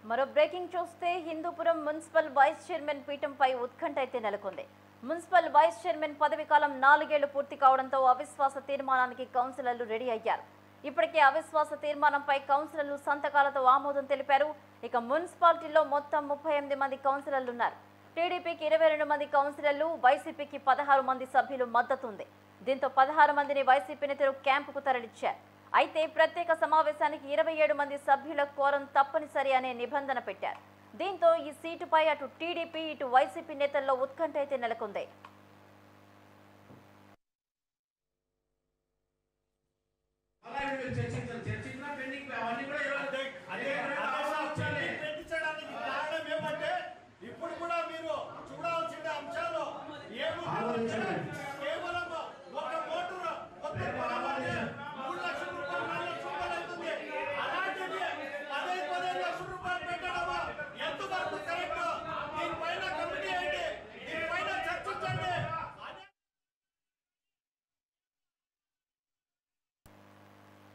మరో బ్రేకింగ్ చూస్తే Hindupuram municipal vice chairman పీఠంపై ఉత్కంఠ అయితే నెలకొంది. మున్సిపల్ వైస్ చైర్మన్ పదవి కాలం 4 ఏళ్లు పూర్తి కావడంతో అవిశ్వాస తీర్మానానికి కౌన్సిలర్లు రెడీ అయ్యారు. ఇప్పటికే అవిశ్వాస తీర్మానంపై కౌన్సిలర్లు సంతకాలతో ఆమోదం తెలిపారు. ఇక మున్సిపాలిటీలో మొత్తం 38 మంది కౌన్సిలర్లు ఉన్నారు. టీడీపీకి 22 మంది కౌన్సిలర్లు, వైసీపీకి 16 మంది సభ్యులు మద్దతు ఉంది. దీంతో 16 మందిని వైసీపీ నేతలు క్యాంపుకు తరలించారు. అయితే ప్రత్యేక సమావేశానికి 27 మంది సభ్యుల కోరం తప్పనిసరి అనే నిబంధన పెట్టారు. దీంతో ఈ సీటుపై అటు టీడీపీ ఇటు వైసీపీ నేతల్లో ఉత్కంఠ అయితే నెలకొంది.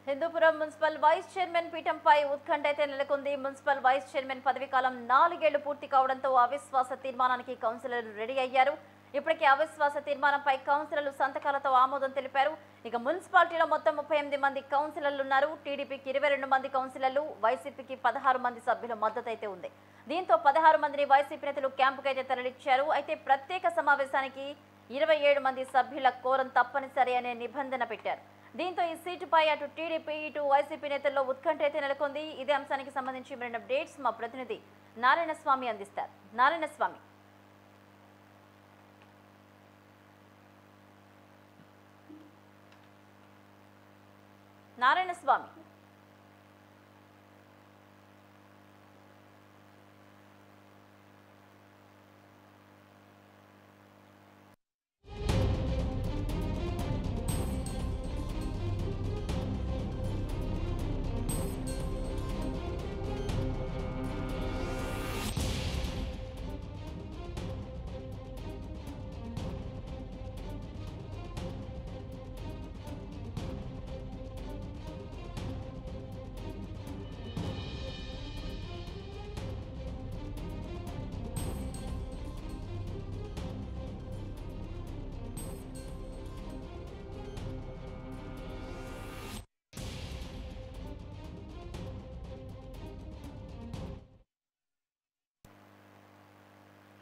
హిందూపురం మున్సిపల్ వైస్ చైర్మన్ పీఠంపై ఉత్కంఠ అయితే నెలకొంది. మున్సిపల్ వైస్ చైర్మన్ పదవి కాలం 4 ఏళ్లు పూర్తి కావడంతో అవిశ్వాస తీర్మానానికి కౌన్సిలర్లు రెడీ అయ్యారు. ఇప్పటికే అవిశ్వాస తీర్మానంపై కౌన్సిలర్లు సంతకాలతో ఆమోదం తెలిపారు. ఇక మున్సిపాలిటీలో మొత్తం 38 మంది కౌన్సిలర్లు ఉన్నారు. టీడీపీకి 22 మంది కౌన్సిలర్లు, వైసీపీకి 16 మంది సభ్యుల మద్దతు అయితే ఉంది. దీంతో 16 మందిని వైసీపీ నేతలు క్యాంపుకైతే తరలించారు. అయితే ప్రత్యేక సమావేశానికి 27 మంది సభ్యుల కోరం తప్పనిసరి అనే నిబంధన పెట్టారు. దీంతో ఈ సీటుపై అటు టీడీపీ ఇటు వైసీపీ నేతల్లో ఉత్కంఠ అయితే నెలకొంది. ఇదే అంశానికి సంబంధించి మరిన్ని అప్డేట్స్ మా ప్రతినిధి నారాయణ స్వామి అందిస్తారు. నారాయణ స్వామి, నారాయణ స్వామి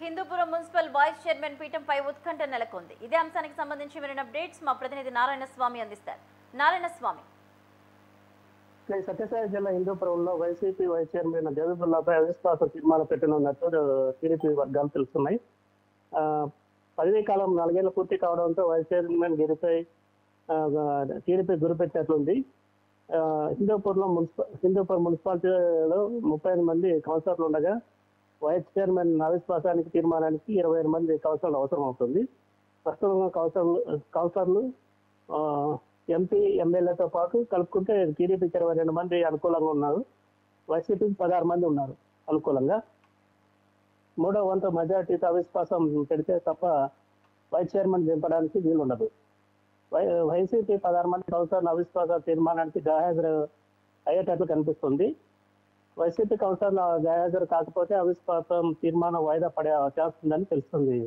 హిందూపురం మున్సిపల్ వైస్ చైర్మన్ పీఠంపై ఉత్కంఠ నెలకొంది. ఇదే అంశానికి సంబంధించి మరిన్ని అప్డేట్స్ మా ప్రతినిధి నారాయణ స్వామి అందిస్తారు. నారాయణ స్వామి, సత్యసాయి జిల్లా హిందూపురంలో వైసీపీ వైస్ చైర్మన్ దేవేంద్రపై అవిశ్వాస తీర్మానం పెట్టనున్నట్టు టీడీపీ వర్గాలు తెలుస్తున్నాయి. పదవీ కాలం 4 ఏళ్లు పూర్తి కావడంతో వైస్ చైర్మన్ గిరిపై టీడీపీ గురిపెట్టినట్లుంది. హిందూపురం మున్సిపాలిటీలో 35 మంది కౌన్సిలర్లు ఉండగా వైస్ చైర్మన్ అవిశ్వాసానికి తీర్మానానికి 27 మంది కౌన్సిలర్లు అవసరం అవుతుంది. ప్రస్తుతం కౌన్సిలర్లు ఎంపీ ఎమ్మెల్యేతో పాటు కలుపుకుంటే టీడీపీకి 22 మంది అనుకూలంగా ఉన్నారు. వైసీపీకి 16 మంది ఉన్నారు అనుకూలంగా. 3వ వంతు మెజార్టీతో అవిశ్వాసం పెడితే తప్ప వైస్ చైర్మన్ దింపడానికి వీలుండదు. వైసీపీ 16 మంది కౌన్సిలర్ల అవిశ్వాస తీర్మానానికి గైర్హాజరు అయ్యేటట్లు కనిపిస్తుంది. వైసీపీ కౌన్సిలర్లు గైర్హాజరు కాకపోతే అవిశ్వాసం తీర్మానం వాయిదా పడే ఛాన్స్ ఉందని తెలుస్తుంది.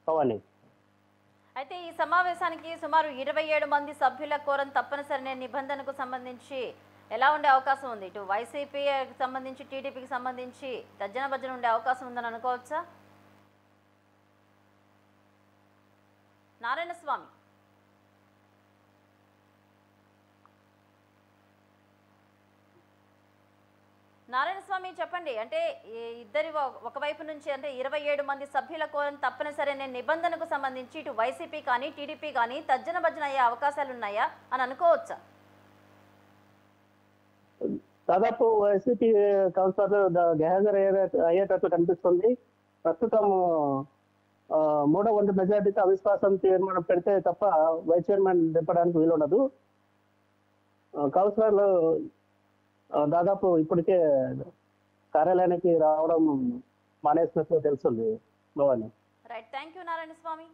భవాని, అయితే ఈ సమావేశానికి సుమారు 27 మంది సభ్యుల కోరం తప్పనిసరి నిబంధనకు సంబంధించి ఎలా ఉండే అవకాశం ఉంది? ఇటు వైసీపీకి సంబంధించి టీడీపీకి సంబంధించి తర్జన భర్జన ఉండే అవకాశం ఉందని అనుకోవచ్చా? నారాయణ స్వామి, నారాయణ స్వామి చెప్పండి. అంటే ఇద్దరి ఒకవైపు నుంచి అంటే 27 మంది సభ్యుల కోరం తప్పనిసరి అనే నిబంధనకు సంబంధించి ఇటు వైసీపీ కానీ టీడీపీ కానీ తర్జన భర్జన అయ్యే అవకాశాలు ఉన్నాయా అని అనుకోవచ్చా? దాదాపు వైసీపీ కౌన్సిలర్లు గైర్హాజరు అయ్యేటట్లు కనిపిస్తుంది. ప్రస్తుతం 3వ వంతు మెజార్టీతో అవిశ్వాసం తీర్మానం పెడితే తప్ప వైస్ చైర్మన్ దింపడానికి వీలుండదు. కౌన్సిలర్లు దాదాపు ఇప్పటికే కార్యాలయానికి రావడం మానేసినట్లు తెలుస్తుంది. Bhavani, right, thank you Narayana Swamy.